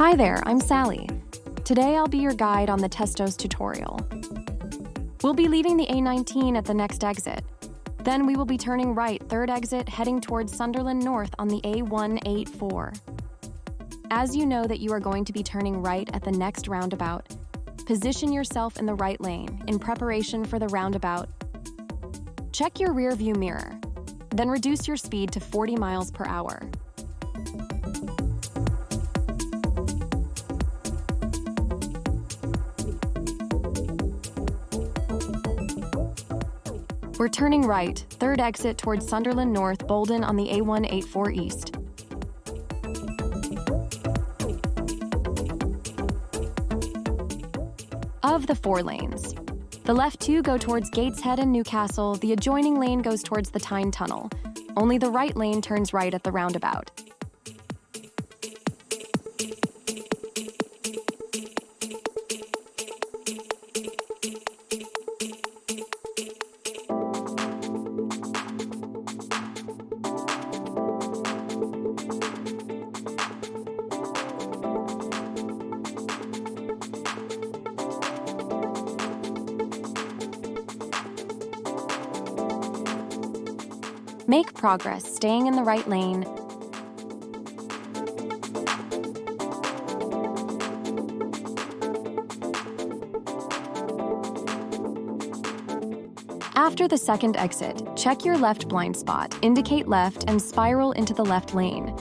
Hi there, I'm Sally. Today I'll be your guide on the Testos tutorial. We'll be leaving the A19 at the next exit. Then we will be turning right, third exit, heading towards Sunderland North on the A184. As you know that you are going to be turning right at the next roundabout, position yourself in the right lane in preparation for the roundabout. Check your rear view mirror, then reduce your speed to 40 miles per hour. We're turning right, third exit towards Sunderland North, Boldon on the A184 East. Of the 4 lanes, the left 2 go towards Gateshead and Newcastle, the adjoining lane goes towards the Tyne Tunnel. Only the right lane turns right at the roundabout. Make progress, staying in the right lane. After the second exit, check your left blind spot, indicate left, and spiral into the left lane.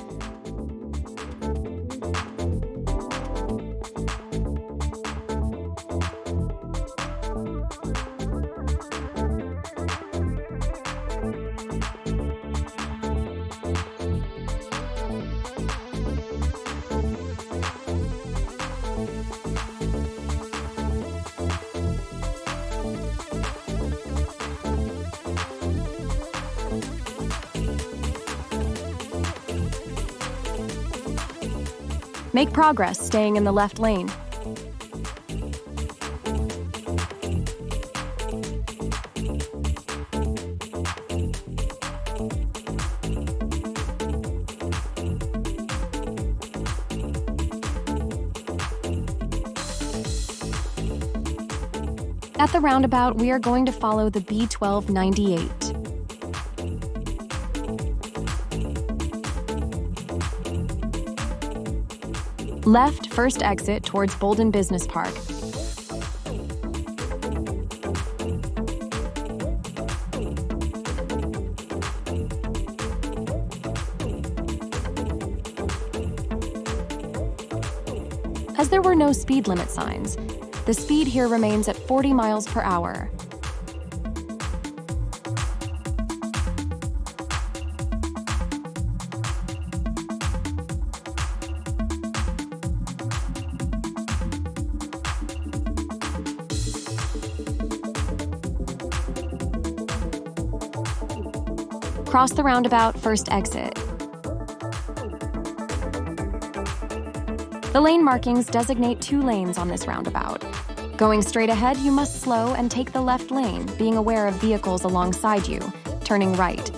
Make progress, staying in the left lane. At the roundabout, we are going to follow the B1298. Left, first exit towards Boldon Business Park. As there were no speed limit signs, the speed here remains at 40 miles per hour. Cross the roundabout, first exit. The lane markings designate 2 lanes on this roundabout. Going straight ahead, you must slow and take the left lane, being aware of vehicles alongside you, turning right.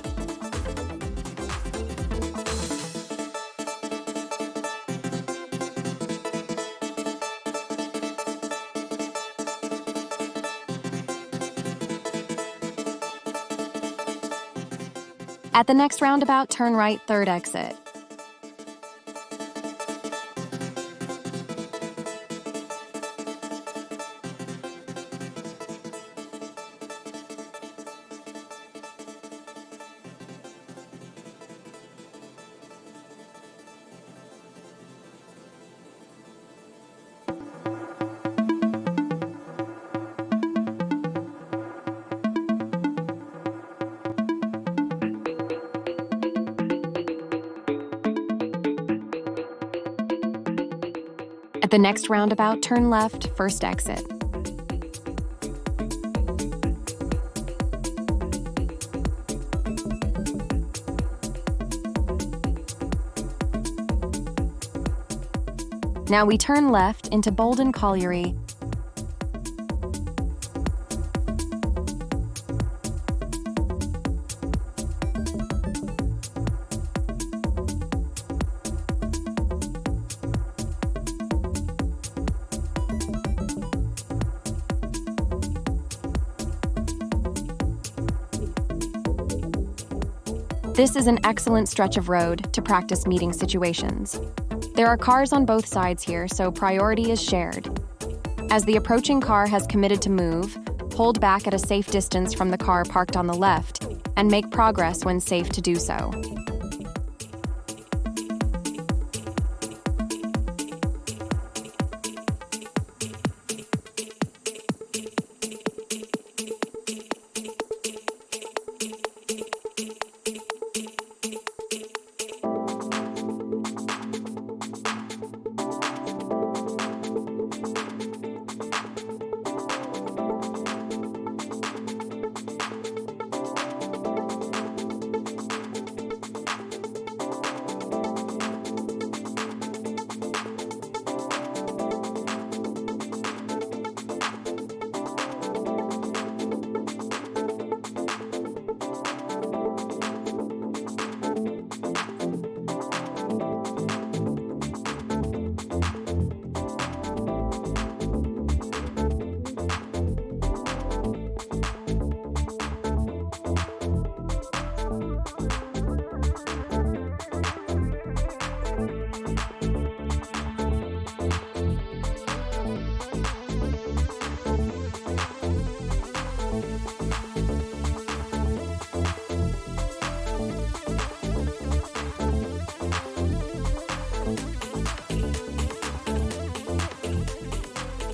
At the next roundabout, turn right, third exit. At the next roundabout, turn left, first exit. Now we turn left into Boldon Colliery. This is an excellent stretch of road to practice meeting situations. There are cars on both sides here, so priority is shared. As the approaching car has committed to move, hold back at a safe distance from the car parked on the left, and make progress when safe to do so.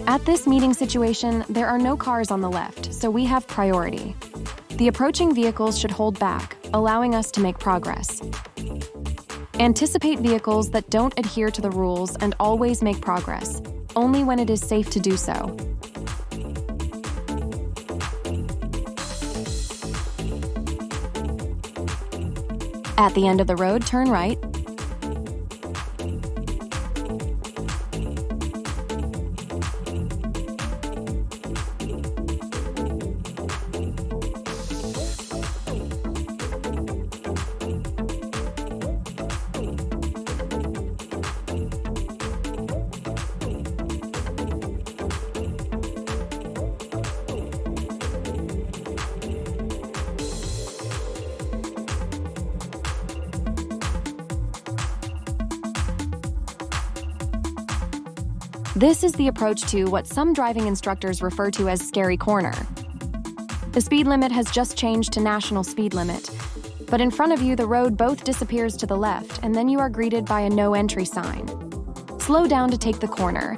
At this meeting situation, there are no cars on the left, so we have priority. The approaching vehicles should hold back, allowing us to make progress. Anticipate vehicles that don't adhere to the rules and always make progress, only when it is safe to do so. At the end of the road, turn right. This is the approach to what some driving instructors refer to as Scarey Corner. The speed limit has just changed to national speed limit, but in front of you the road both disappears to the left and then you are greeted by a no entry sign. Slow down to take the corner.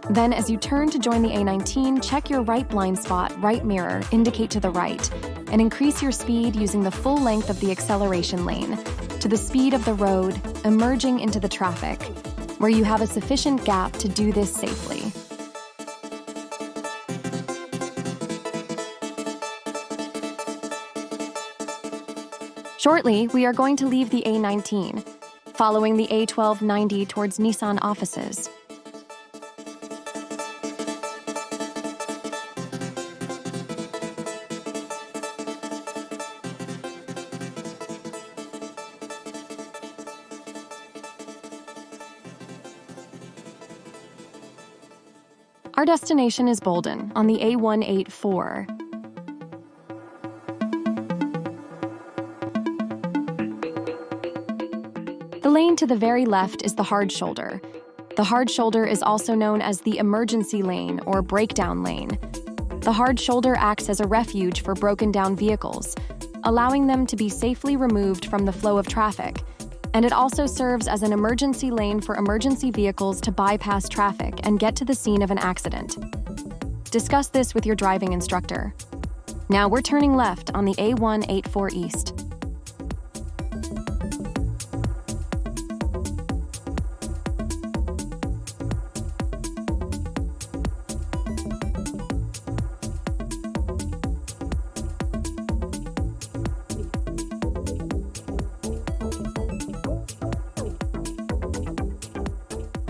Then as you turn to join the A19, check your right blind spot, right mirror, indicate to the right, and increase your speed using the full length of the acceleration lane to the speed of the road, emerging into the traffic, where you have a sufficient gap to do this safely. Shortly, we are going to leave the A19, following the A1290 towards Nissan offices. Our destination is Boldon on the A184. The lane to the very left is the hard shoulder. The hard shoulder is also known as the emergency lane or breakdown lane. The hard shoulder acts as a refuge for broken down vehicles, allowing them to be safely removed from the flow of traffic. And it also serves as an emergency lane for emergency vehicles to bypass traffic and get to the scene of an accident. Discuss this with your driving instructor. Now we're turning left on the A184 East.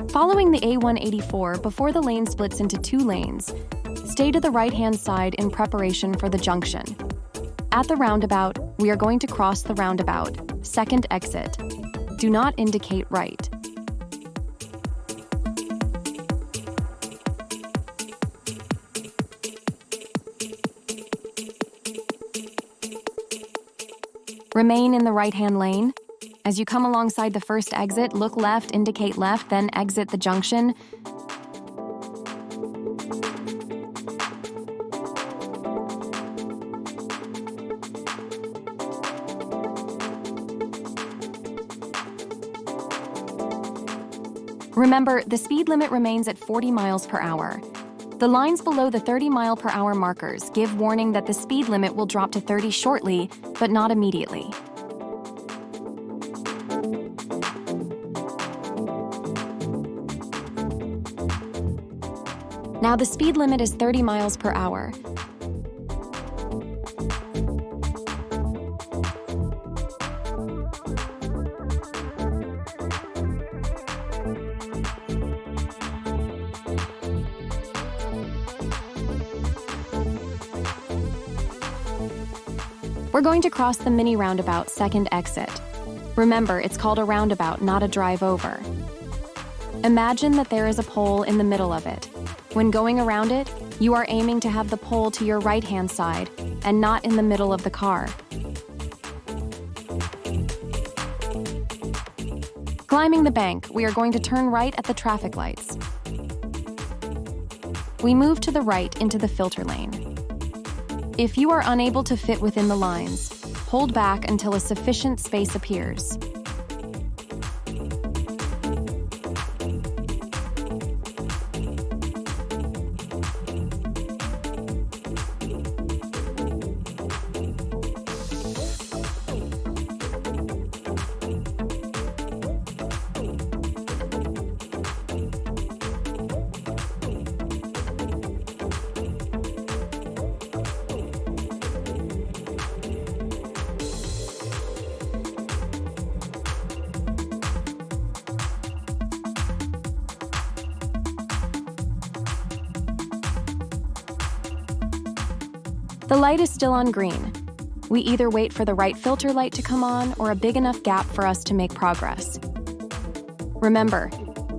Following the A184 before the lane splits into two lanes, stay to the right-hand side in preparation for the junction. At the roundabout, we are going to cross the roundabout, second exit. Do not indicate right. Remain in the right-hand lane. As you come alongside the first exit, look left, indicate left, then exit the junction. Remember, the speed limit remains at 40 miles per hour. The lines below the 30-mile-per-hour markers give warning that the speed limit will drop to 30 shortly, but not immediately. Now the speed limit is 30 miles per hour. We're going to cross the mini roundabout second exit. Remember, it's called a roundabout, not a drive over. Imagine that there is a pole in the middle of it. When going around it, you are aiming to have the pole to your right-hand side and not in the middle of the car. Climbing the bank, we are going to turn right at the traffic lights. We move to the right into the filter lane. If you are unable to fit within the lines, hold back until a sufficient space appears. The light is still on green. We either wait for the right filter light to come on or a big enough gap for us to make progress. Remember,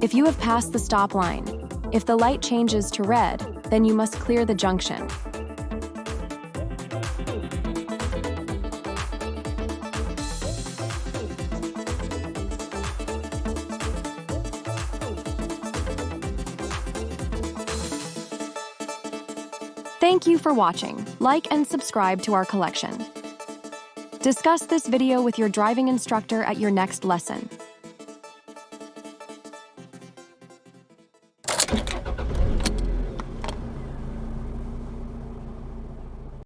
if you have passed the stop line, if the light changes to red, then you must clear the junction. Thank you for watching. Like and subscribe to our collection. Discuss this video with your driving instructor at your next lesson.